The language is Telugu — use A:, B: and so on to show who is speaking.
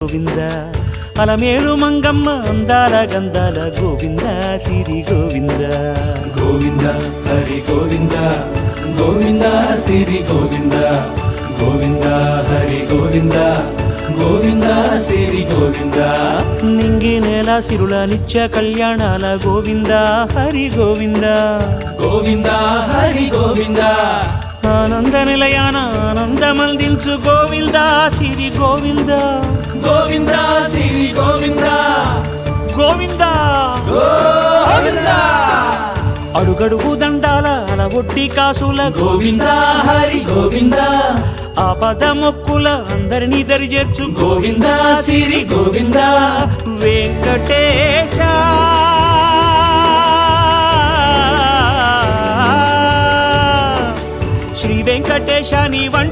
A: గోవింద అలమేలు మంగమ్మ అందాల గంధాల గోవింద సిరి గోవింద
B: గోవింద హరి గోవింద గోవింద సిరి గోవింద గోవింద హరి గోవింద గోవింద సిరి గోవింద
A: నింగి నేల సిరుల నిత్య కళ్యాణాల గోవింద హరి గోవింద
B: గోవింద హరి గోవింద
A: ఆనంద నిలయాన ఆనందమందించు గోవింద సిరి గోవింద
B: గోవింద సిరి గోవింద
A: గోవింద
B: గోవింద
A: అడుగడుగు దండాల అలవొట్టి కాసుల
B: గోవింద హరి గోవింద
A: ఆపద మొక్కుల అందరినీ దరిచేర్చు
B: గోవింద సిరి గోవింద
A: వెంకటేశ శ్రీ వెంకటేశ నీ వంటి